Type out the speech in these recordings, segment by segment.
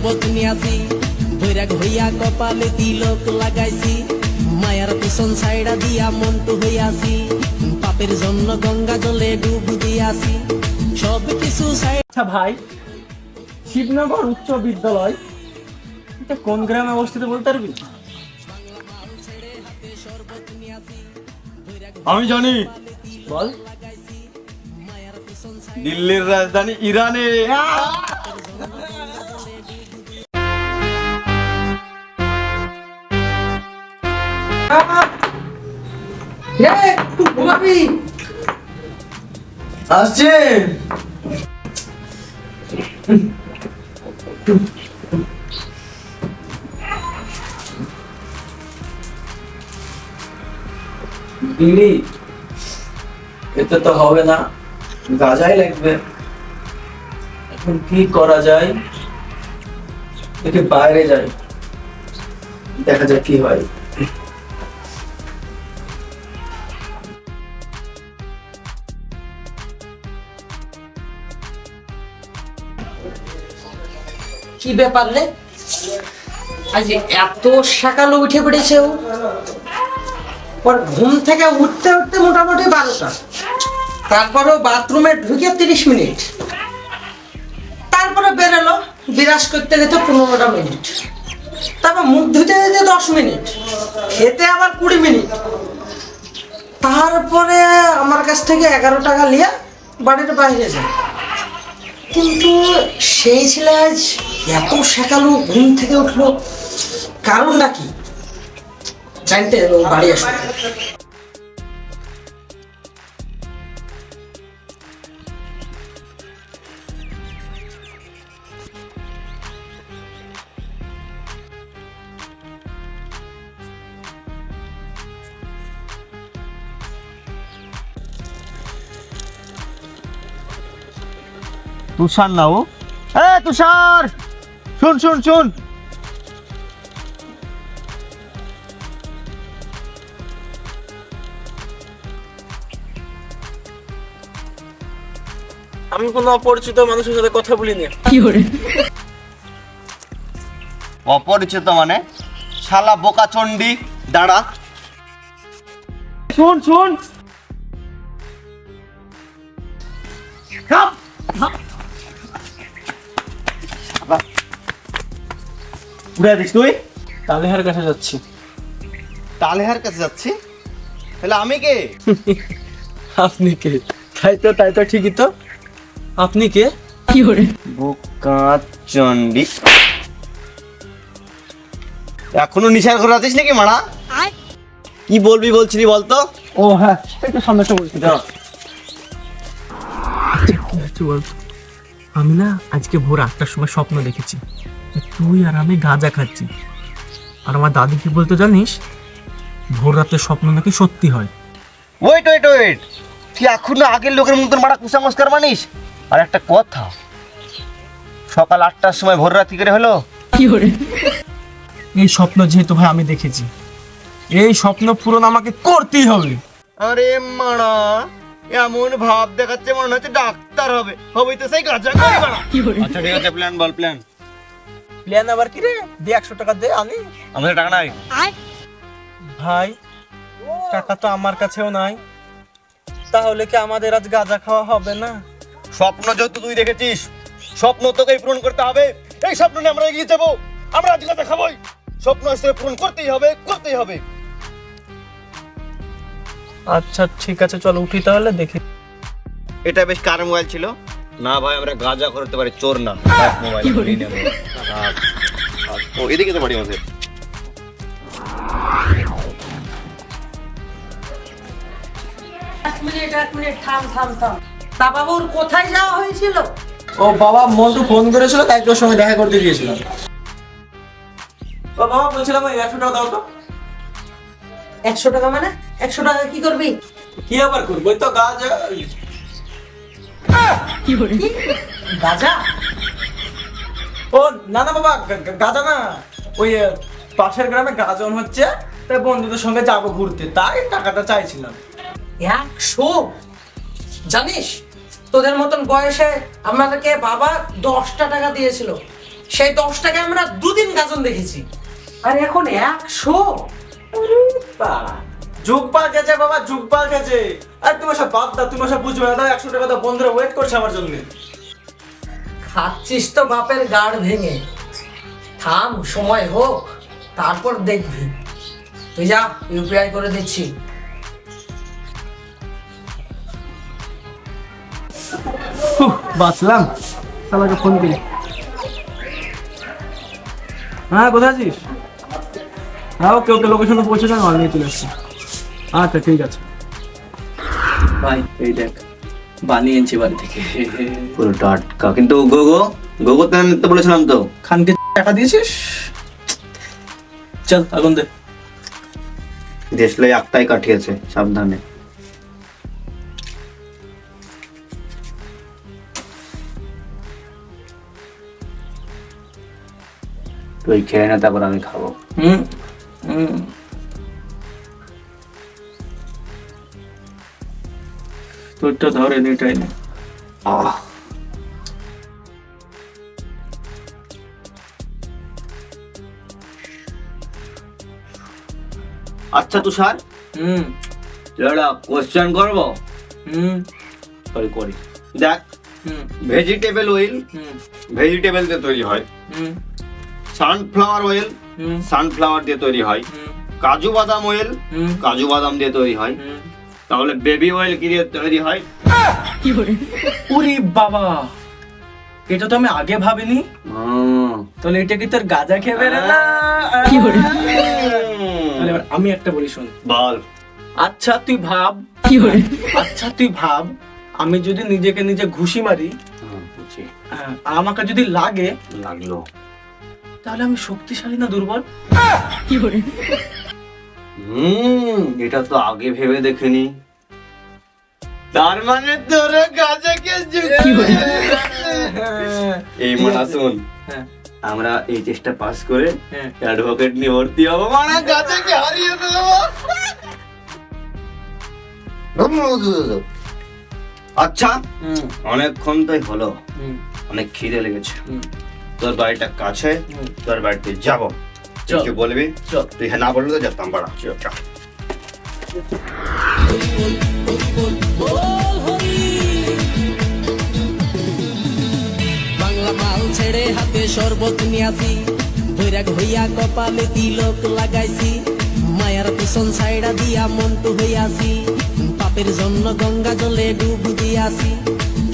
শরবত নিয়াছি বৈরাগ হইয়া কপালে তিলক লাগাইছি মায়ার পিছন সাইডা দিয়া মন্টু হইয়াছি পাপের জন্য গঙ্গা জলে ডুব দিয়াছি সব কিছু সাইড। আচ্ছা ভাই, শিবনগর উচ্চ বিদ্যালয় এটা কোন গ্রামে অবস্থিত বলতে পারবি? আমি জানি, বল। দিল্লির রাজধানী ইরানে। আসছে বিড়ি এতে তো হবে না, গাঁজাই লাগবে। এখন কি করা যায়? দেখে বাইরে যাই, দেখা যাক কি হয়। কি ব্যাপার রে, আজ এত সকালে উঠে পড়েছে ও? ওর ঘুম থেকে উঠতে উঠতে মোটামুটি 12টা, তারপরে বাথরুমে ঢুকে 30 মিনিট, তারপরে বেরোলো বিরাজ করতে যেতে 15টা মিনিট, তারপর মুখ ধুতে যেতে 10 মিনিট, খেতে আবার 20 মিনিট, তারপরে আমার কাছ থেকে 11 টাকা নিয়ে বাড়ির বাইরে যায়। কিন্তু সেই ছেলে আজ এত সকালে ঘুম থেকে উঠলো, কারণটা কি জানতে বাড়ি আসবে। তুষার না ও? তুষার, শুন শুন শুন। আমি কোনো অপরিচিত মানুষের সাথে কথা বলিনি। অপরিচিত মানে? শালা বোকা চন্ডি, দাঁড়া। শুন শুন, উড়ে দিস তুই? তালেহার কাছে যাচ্ছি। তালেহার কাছে যাচ্ছি? তাহলে আমি কে? আপনি কে? তাই তো ঠিকই তো। আপনি কে? বোকা চন্ডি, এখনো নিশার করে আছিস নাকি মারা? কি বলবি বলছিলি বলতো? ও হ্যাঁ, একটু সামনে এসে বলছি। কি বলতো, আমি না আজকে ভোর 8টার সময় স্বপ্ন দেখেছি যে তুই আর আমি গাঁজা খাচ্ছি। আর আমার দাদি কি বলতো জানিস? ভোর রাতে স্বপ্ন নাকি সত্যি হয়। ওয়েট ওয়েট ওয়েট, তুই এখনো আগের লোকের মতন মারা কুসংস্কার মানিস? আর একটা কথা, সকাল 8টার সময় ভোর রাত কি করে হলো? এই স্বপ্ন যেহেতু ভাই আমি দেখেছি, এই স্বপ্ন পূরণ আমাকে করতেই হবে। আরে মারা, এমন ভাব দেখাচ্ছে মনে হচ্ছে ডাক্তার হবে, হবেই তো সেই গাঁজা খাই মারা। আচ্ছা ঠিক আছে, প্ল্যান বল, প্ল্যান। প্ল্যান আবার কি রে? দে 100 টাকা দে, আমি। আমাদের টাকা নাই ভাই, টাকা তো আমার কাছেও নাই, তাহলে কি আমাদের আজ গাঁজা খাওয়া হবে না? স্বপ্ন যেহেতু তুই দেখেছিস, স্বপ্ন তোকেই পূরণ করতে হবে। এই স্বপ্ন নিয়ে আমরা এগিয়ে যাবো, আমরা আজ গাঁজা খাবোই। স্বপ্ন আসলে পূরণ করতেই হবে, করতেই হবে। আচ্ছা ঠিক আছে, চলো উঠি তাহলে, দেখি। এটা বেশ কার মোবাইল ছিল? না ভাই, আমরা গাঁজা করতে পারি, চোর না। মোবাইল ও এদিকে তো বাড়ি আমাদের। এক মিনিট থাম। তা বাবুর কোথায় যাওয়া হয়েছিল? ও বাবা, মন্টু ফোন করেছিল, তাই তোর সঙ্গে দেখা করতে গিয়েছিলাম। ও বাবা, বলছিলাম ওই 100 টাকা দাও তো। 100 টাকা মানে? 100 টাকা কি করবি? কি আবার করবো? ওই তো গাঁজা। গাঁজা? ও না না বাবা, গাঁজা না, ওই পাশের গ্রামে গাজন হচ্ছে, তাই বন্ধুদের সঙ্গে যাবো ঘুরতে, তাই টাকাটা চাইছিলাম। 100? জানিস তোদের মতন বয়সে আমাদেরকে বাবা 10টা টাকা দিয়েছিল, সেই 10 টাকা আমরা 2 দিন গাজন দেখেছি, আর এখন 100। যুগ পাল্টেছে বাবা, যুগ পাল্টেছে। আর তুমি সব বাদ দাও, তুমি সব বুঝবে না। দাও 100 টাকা দাও, বন্ধুরা ওয়েট করছে আমার জন্য। খাচ্ছিস তো বাপের গাড় ভেঙে, থাম, সময় হোক তারপর দেখবি। তুই যা, ইউপিআই করে দিচ্ছি। বাঁচলাম, শালাকে ফোন করি। হ্যাঁ, কোথায় আছিস? হ্যাঁ, ওকে ওকে, লোকেশনে পৌঁছে যান, নিয়ে চলে আসছি। আচ্ছা ঠিক আছে। ভাই এই দেখ, বানিয়ে এনেছি বাড়ি থেকে। পুরো টাটকা। কিন্তু গোগো তো আমি তো বলেছিলাম তো। খানকে টাকা দিয়েছিস? চল আগুন দে। দেশলে একটাই কাঠিয়েছে, সাবধানে। তুই খেয়ে না, তারপর আমি খাবো। হুম হুম। তোরটা ধর, এটাই না। আচ্ছা তুষার, হুম লড়া কোশ্চেন করবো? হুম করি। দেখ, হুম ভেজিটেবল অয়েল হুম ভেজিটেবল দিয়ে তৈরি হয়, হুম সানফ্লাওয়ার অয়েল হুম সানফ্লাওয়ার দিয়ে তৈরি হয়, হুম কাজু বাদাম অয়েল হুম কাজু বাদাম দিয়ে তৈরি হয়। হুম। তাহলে বেবি অয়েল কি দিয়ে তৈরি হয়? উরি বাবা, এটা তো আমি আগে ভাবিনি। তাহলে এটা কি তোর গাঁজা খেয়ে বেরোলা? তাহলে এবার আমি একটা বলি, শোন। বল। আচ্ছা তুই ভাব, আমি যদি নিজেকে নিজে ঘুষি মারি, আমাকে যদি লাগে, লাগলো, তাহলে আমি শক্তিশালী না দুর্বল? এটা তো আগে ভেবে দেখিনি। তার মানে তোর গাজাকে এই মানা শুন, হ্যাঁ আমরা এই চেষ্টা পাস করে হ্যাঁ। অ্যাডভোকেট নিয়ে ভর্তি হবো, মানে গাজাকে হারিয়ে দেবো। আচ্ছা, হুম অনেকক্ষণ তাই হলো, হুম অনেক খিদে লেগেছে। হুম। তোর বাড়িটা কাছে, তোর বাড়িতে যাবো। চল। তুই বলবি? চল। তুই হ্যাঁ না বললে তো যেতাম পাড়া। চল। বাংলা মাল ছেড়ে হাতে শরবত নিয়াছি, বৈরাগ হইয়া কপালে তিলক লাগাইছি, মায়ার পিছন সাইডা দিয়া মন্টু হইয়াছি, পাপের জন্য গঙ্গা জলে ডুব দিয়াছি,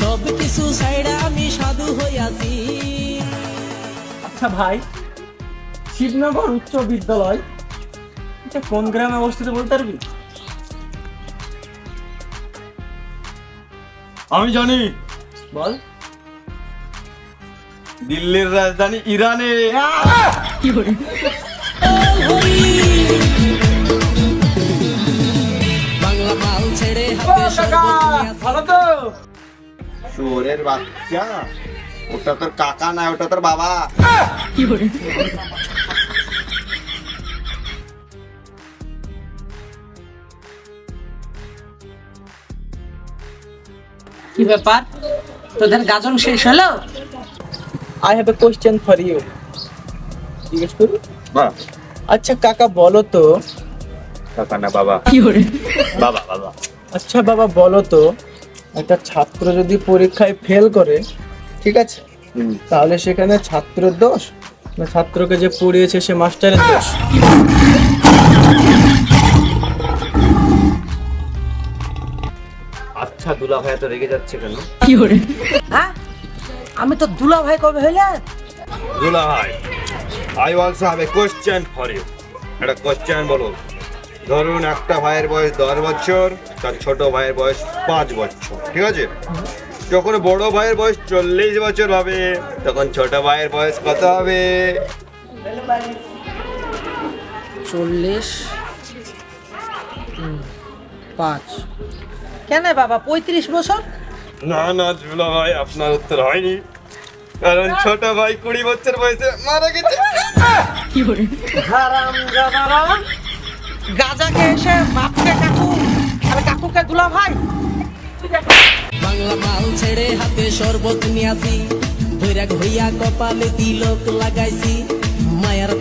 সব কিছু সাইডা আমি সাধু হইয়াছি। আচ্ছা ভাই, শিবনগর উচ্চ বিদ্যালয় এটা কোন গ্রামে অবস্থিত বলতে পারবি? আমি জানি, বল। দিল্লির রাজধানী ইরানে। বাংলা মাল ছেড়ে হাতে শরবত নিয়াছি। ভালো তো? শুয়োরের বাচ্চা, ওটা তোর কাকা না, ওটা তোর বাবা। কি ব্যাপার, তোদের গাজন শেষ হলো? I have a question for you. জিজ্ঞেস করি? বাহ, আচ্ছা কাকা বলো তো, কাকা না বাবা। বাবা বাবা। আচ্ছা বাবা বলো তো, একটা ছাত্র যদি পরীক্ষায় ফেল করে, ঠিক আছে, তাহলে সেখানে ছাত্রের দোষ না ছাত্রকে যে পড়িয়েছে সে মাস্টারের দোষ? আচ্ছা দুলা ভাই এত রেগে যাচ্ছে কেন? হ্যাঁ, আমি তো দুলা ভাই কবে হইলে? দুলা ভাই, I also have a question for you. একটা কোশ্চেন বলো। ধরুন একটা ভাইয়ের বয়স 10 বছর, তার ছোট ভাইয়ের বয়স 5 বছর, ঠিক আছে? যখন বড় ভাইয়ের বয়স 40 বছর হবে, তখন ছোট ভাইয়ের বয়স কত হবে? 40 5 কেন বাবা, 35 বছর? না না দুলা ভাই, আপনার উত্তর হয়নি, কারণ ছোট ভাই 20 বছর বয়সে মারা গেছে। হারামজাদারা, গাজাকে এসে বাপকে কাকু আর কাকুকে দুলা ভাই। বাংলা মাল ছেড়ে হাতে শরবত নিয়াছি, বৈরাগ হইয়া কপালে তিলক লাগাইছি মায়ার